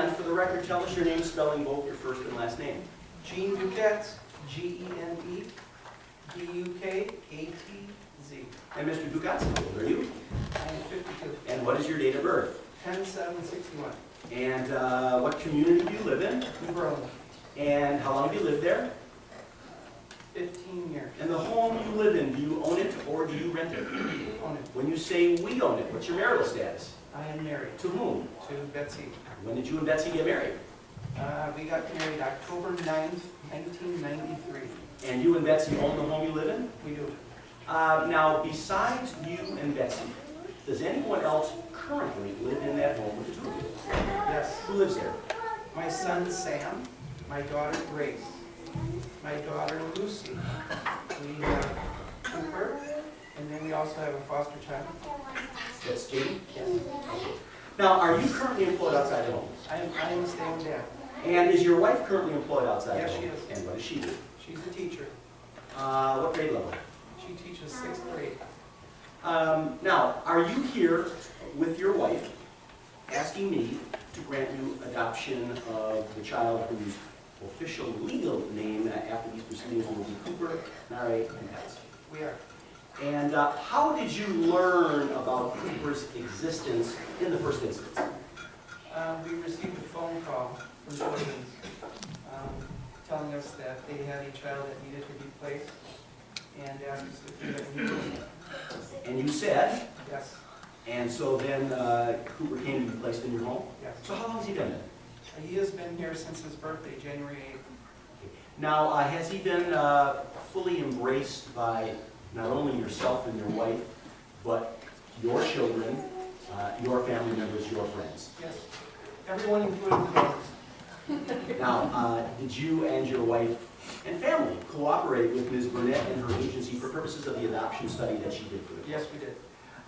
And for the record, tell us your name, spelling both your first and last name. Gene Duquette, G-E-N-E-D-U-K-A-T-Z. And Mr. Ducatz, how old are you? I am 52. And what is your date of birth? 10/7/61. And what community do you live in? New Berlin. And how long have you lived there? 15 years. And the home you live in, do you own it or do you rent it? Own it. When you say we own it, what's your marital status? I am married To whom? to Betsy. When did you and Betsy get married? We got married October 9th, 1993. And you and Betsy own the home you live in? We do. Now, besides you and Betsy, does anyone else currently live in that home with the two of you? Yes. Who lives there? My son Sam, my daughter Grace, my daughter Lucy. We have Cooper, and then we also have a foster child. That's Jamie? Yes. Now, are you currently employed outside the home? I am a stay-home dad. And is your wife currently employed outside Yes, the home? she is. And what does she do? She's a teacher. What grade level? She teaches 6th grade. Now, are you here with your wife asking me to grant you adoption of the child whose official legal name after these proceedings will be Cooper, Nare, and Betts? We are. And how did you learn about Cooper's existence in the first instance? We received a phone call from Children's telling us that they had a child that needed to be placed and asked us if we had any room. And you said, Yes, and so then Cooper came to be placed in your home? yes. So how long has he been there? He has been here since his birthday, January 8th. Now, has he been fully embraced by not only yourself and your wife, but your children, your family members, your friends? Yes. Everyone including the dogs. Now, did you and your wife and family cooperate with Ms. Burnett and her agency for purposes of the adoption study that she did for you? Yes, we did.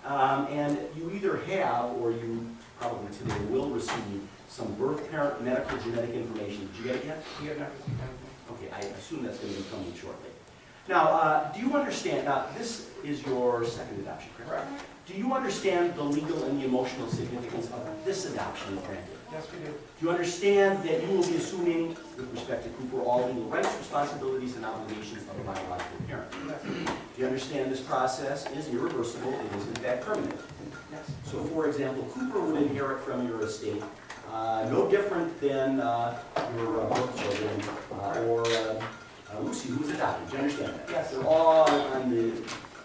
And you either have, or you probably today will receive, some birth parent medical genetic information. Did you get it yet? We have not received anything. Okay, I assume that's going to be coming shortly. Now, do you understand, now this is your second adoption, correct? Correct. Do you understand the legal and the emotional significance of this adoption granted? Yes, we do. Do you understand that you will be assuming, with respect to Cooper, all legal rights, responsibilities, and obligations of a biological parent? Yes. Do you understand this process is irreversible, it is in fact permanent? Yes. So for example, Cooper would inherit from your estate, no different than your birth children or Lucy, who was adopted. Do you understand that? Yes. They're all on the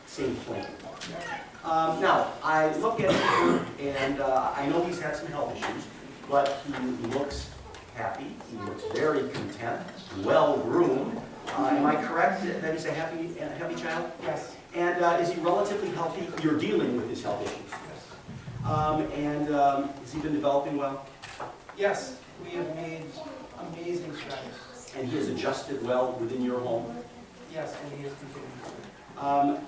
same plane. Now, I look at Cooper and I know he's had some health issues, but he looks happy, he looks very content, well-groomed. Am I correct that he's a happy child? Yes. And is he relatively healthy? You're dealing with his health issues. Yes. Has he been developing well? Yes, we have made amazing strides. And he has adjusted well within your home? Yes, and he is continuing to.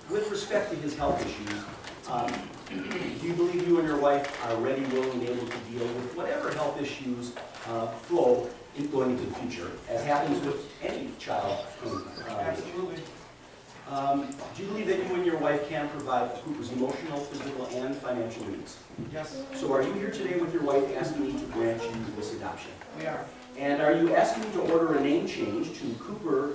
With respect to his health issues, do you believe you and your wife are ready, willing, and able to deal with whatever health issues flow going into the future, as happens with any child? Absolutely. Do you believe that you and your wife can provide for Cooper's emotional, physical, and financial needs? Yes, So are you here today with your wife asking me to grant you this adoption? we are. And are you asking me to order a name change to Cooper,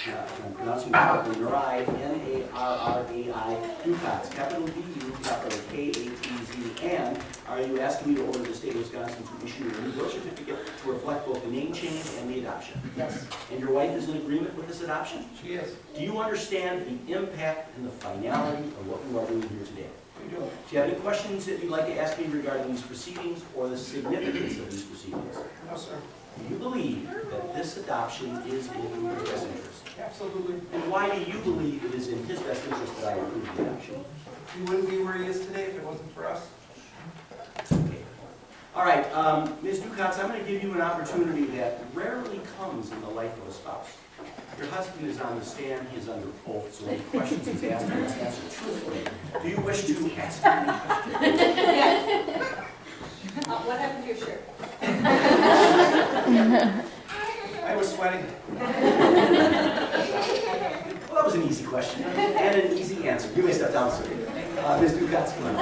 I'm pronouncing it correctly, Narai, N-A-R-R-A-I, Ducatz, capital D-U, capital K-A-T-Z, and are you asking me to order the state of Wisconsin to issue a new birth certificate to reflect both the name change and the adoption? Yes, And your wife is in agreement with this adoption? she is. Do you understand the impact and the finality of what you are doing here today? We do. Do you have any questions that you'd like to ask me regarding these proceedings or the significance of these proceedings? No, sir. Do you believe that this adoption is in Cooper's best interest? Absolutely. And why do you believe it is in his best interest that I approve the adoption? He wouldn't be where he is today if it wasn't for us. Okay. All right, Ms. Ducatz, I'm going to give you an opportunity that rarely comes in the life of a spouse. Your husband is on the stand, he is under oath, so any questions he's asked, he must answer truthfully. Do you wish to ask any questions? What happened to your shirt? I was sweating. Well, that was an easy question and an easy answer. You may step down, sir. Ms. Ducatz, come on.